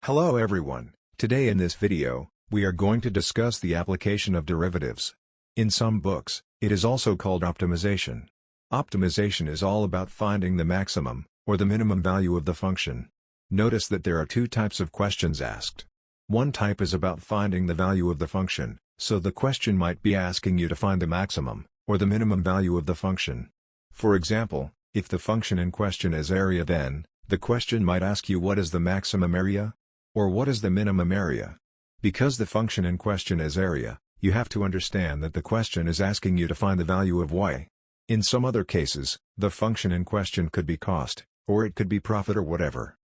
Hello everyone, today in this video, we are going to discuss the application of derivatives. In some books, it is also called optimization. Optimization is all about finding the maximum, or the minimum value of the function. Notice that there are two types of questions asked. One type is about finding the value of the function, so the question might be asking you to find the maximum, or the minimum value of the function. For example, if the function in question is area, then the question might ask you what is the maximum area? Or what is the minimum area? Because the function in question is area, you have to understand that the question is asking you to find the value of y. In some other cases, the function in question could be cost, or it could be profit or whatever.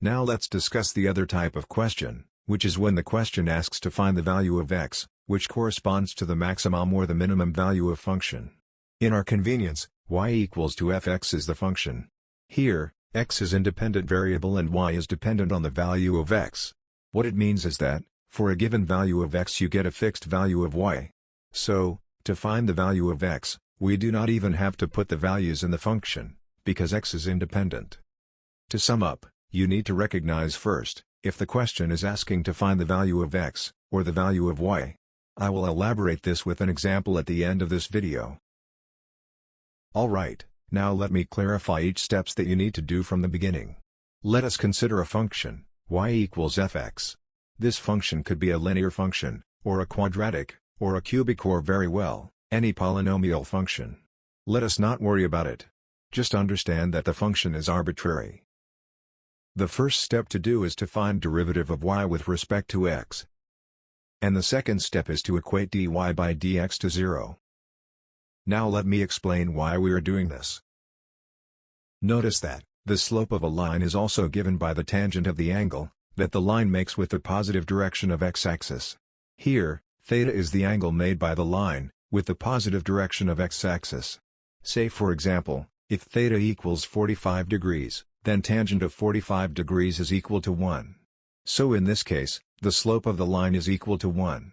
Now let's discuss the other type of question, which is when the question asks to find the value of x, which corresponds to the maximum or the minimum value of function. In our convenience, y equals to fx is the function. Here, x is independent variable and y is dependent on the value of x. What it means is that, for a given value of x you get a fixed value of y. So, to find the value of x, we do not even have to put the values in the function, because x is independent. To sum up, you need to recognize first, if the question is asking to find the value of x, or the value of y. I will elaborate this with an example at the end of this video. Alright. Now let me clarify each steps that you need to do from the beginning. Let us consider a function, y equals fx. This function could be a linear function, or a quadratic, or a cubic, or very well, any polynomial function. Let us not worry about it. Just understand that the function is arbitrary. The first step to do is to find derivative of y with respect to x. And the second step is to equate dy by dx to 0. Now let me explain why we are doing this. Notice that, the slope of a line is also given by the tangent of the angle that the line makes with the positive direction of x-axis. Here, theta is the angle made by the line, with the positive direction of x-axis. Say for example, if theta equals 45 degrees, then tangent of 45 degrees is equal to 1. So in this case, the slope of the line is equal to 1.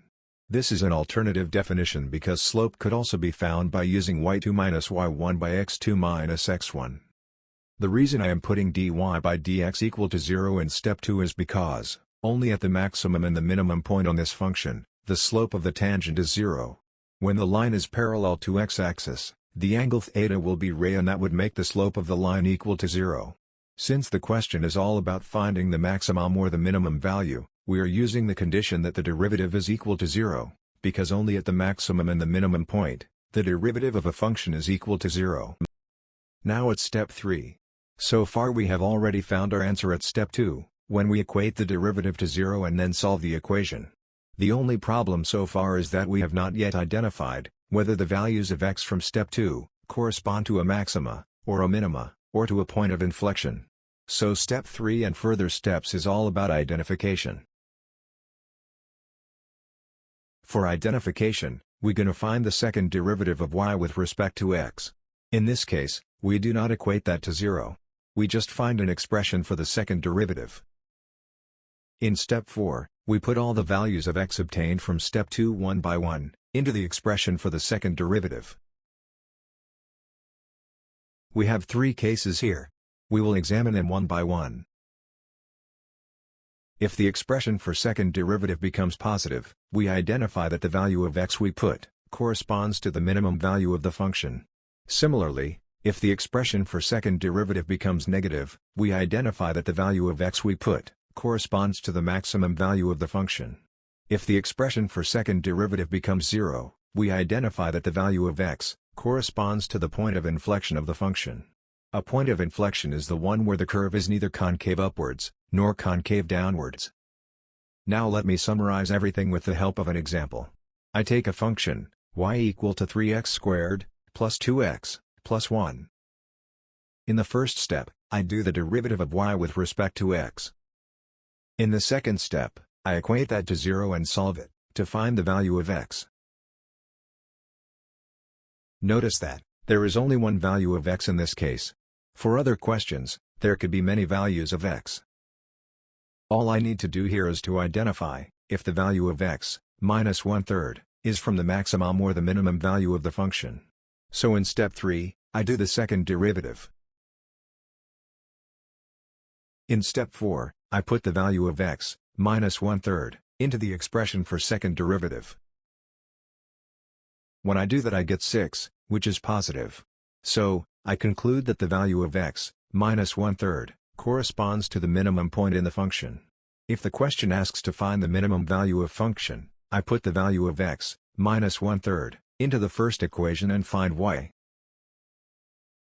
This is an alternative definition because slope could also be found by using y2 minus y1 by x2 minus x1. The reason I am putting dy by dx equal to 0 in step 2 is because, only at the maximum and the minimum point on this function, the slope of the tangent is 0. When the line is parallel to x-axis, the angle theta will be ρ and that would make the slope of the line equal to 0. Since the question is all about finding the maximum or the minimum value, we are using the condition that the derivative is equal to 0, because only at the maximum and the minimum point, the derivative of a function is equal to 0. Now at step 3. So far we have already found our answer at step 2, when we equate the derivative to 0 and then solve the equation. The only problem so far is that we have not yet identified whether the values of x from step 2 correspond to a maxima, or a minima, or to a point of inflection. So step 3 and further steps is all about identification. For identification, we're gonna find the second derivative of y with respect to x. In this case, we do not equate that to 0. We just find an expression for the second derivative. In step 4, we put all the values of x obtained from step 2 one by one, into the expression for the second derivative. We have 3 cases here. We will examine them one by one. If the expression for second derivative becomes positive, we identify that the value of x we put corresponds to the minimum value of the function. Similarly, if the expression for second derivative becomes negative, we identify that the value of x we put corresponds to the maximum value of the function. If the expression for second derivative becomes 0, we identify that the value of x corresponds to the point of inflection of the function. A point of inflection is the one where the curve is neither concave upwards, nor concave downwards. Now let me summarize everything with the help of an example. I take a function, y equal to 3x squared, plus 2x, plus 1. In the first step, I do the derivative of y with respect to x. In the second step, I equate that to 0 and solve it, to find the value of x. Notice that, there is only one value of x in this case. For other questions, there could be many values of x. All I need to do here is to identify, if the value of x, minus 1/3, is from the maximum or the minimum value of the function. So in step 3, I do the second derivative. In step 4, I put the value of x, minus 1/3, into the expression for second derivative. When I do that I get 6, which is positive. So, I conclude that the value of x, minus 1/3, corresponds to the minimum point in the function. If the question asks to find the minimum value of function, I put the value of x, minus 1/3, into the first equation and find y,